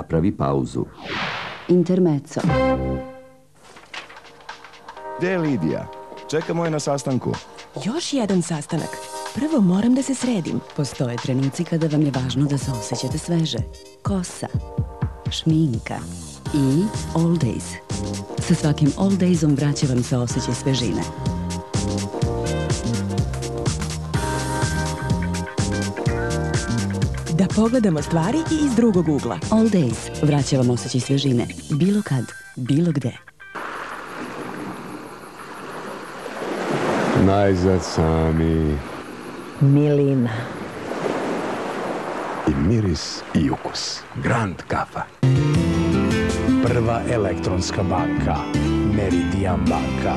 Napravi pauzu. Intermezzo. Gde je Lidija? Čekamo je na sastanku. Još jedan sastanak. Prvo moram da se sredim. Postoje trenuci kada vam je važno da se osjećate sveže. Kosa, šminka i All Days. Sa svakim All Daysom vraća vam se osjećaj svežine. Da pogledamo stvari i iz drugog ugla. All Days vraća vam osjećaj svežine. Bilo kad, bilo gde. Najzad sami. Milina. I miris i ukus. Grand kafa. Prva elektronska banka. Meridian banka.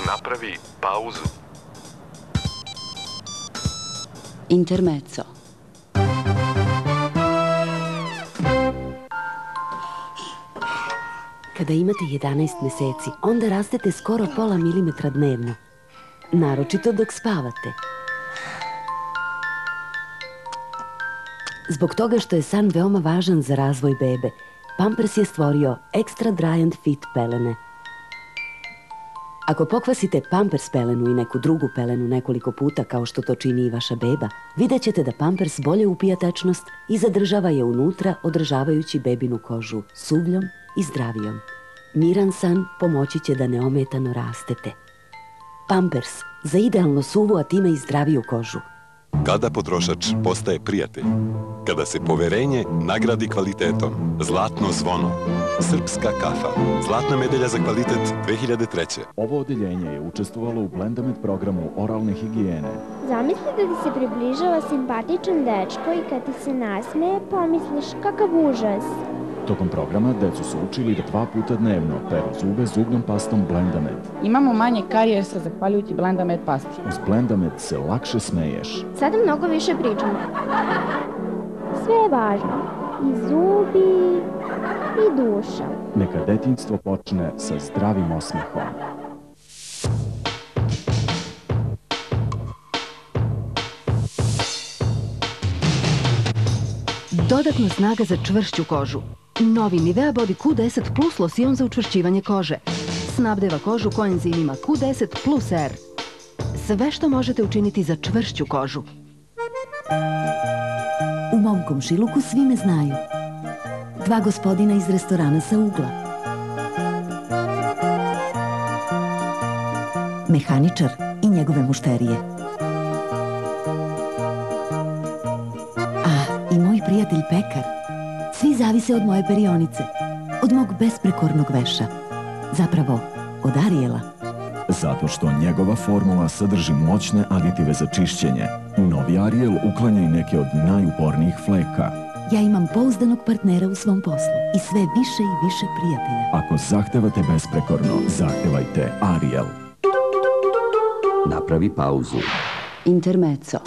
Napravi pauzu. Intermezzo. Kada imate 11 meseci, onda rastete skoro pola milimetra dnevno. Naročito dok spavate. Zbog toga što je san veoma važan za razvoj bebe, Pampers je stvorio Extra Dry and Fit pelene. Ako pokvasite Pampers pelenu i neku drugu pelenu nekoliko puta kao što to čini i vaša beba, vidjet ćete da Pampers bolje upija tečnost i zadržava je unutra, održavajući bebinu kožu suvljom i zdravijom. Miran san pomoći će da neometano rastete. Pampers za idealno suvu, a time i zdraviju kožu. Kada potrošač postaje prijatelj? Kada se poverenje nagradi kvalitetom. Zlatno zvono. Srpska kafa. Zlatna medalja za kvalitet 2003. Ovo odeljenje je učestvovalo u Blendamed programu oralne higijene. Zamisli da ti se približava simpatičan dečko i kad ti se nasmeje, pomisliš kakav užas. Tokom programa decu su učili da 2 puta dnevno peru zube zubnom pastom Blendamed. Imamo manje karijesa zahvaljujući Blendamed pasti. Uz Blendamed se lakše smeješ. Sada mnogo više pričamo. Sve je važno. I zubi, i duša. Neka detinjstvo počne sa zdravim osmehom. Dodatna snaga za čvršću kožu. Novi Nivea Body Q10 Plus losion za učvršćivanje kože. Snabdeva kožu koenzimima Q10 Plus R. Sve što možete učiniti za čvršću kožu. U mom komšiluku svi me znaju. 2 gospodina iz restorana sa ugla. Mehaničar i njegove mušterije. I moj prijatelj pekar. Svi zavise od moje perionice, od mog besprekornog veša. Zapravo, od Ariela. Zato što njegova formula sadrži moćne aditive za čišćenje. Novi Ariel uklanja i neke od najupornijih fleka. Ja imam pouzdanog partnera u svom poslu i sve više i više prijatelja. Ako zahtevate besprekorno, zahtevajte Ariel. Napravi pauzu. Intermezzo.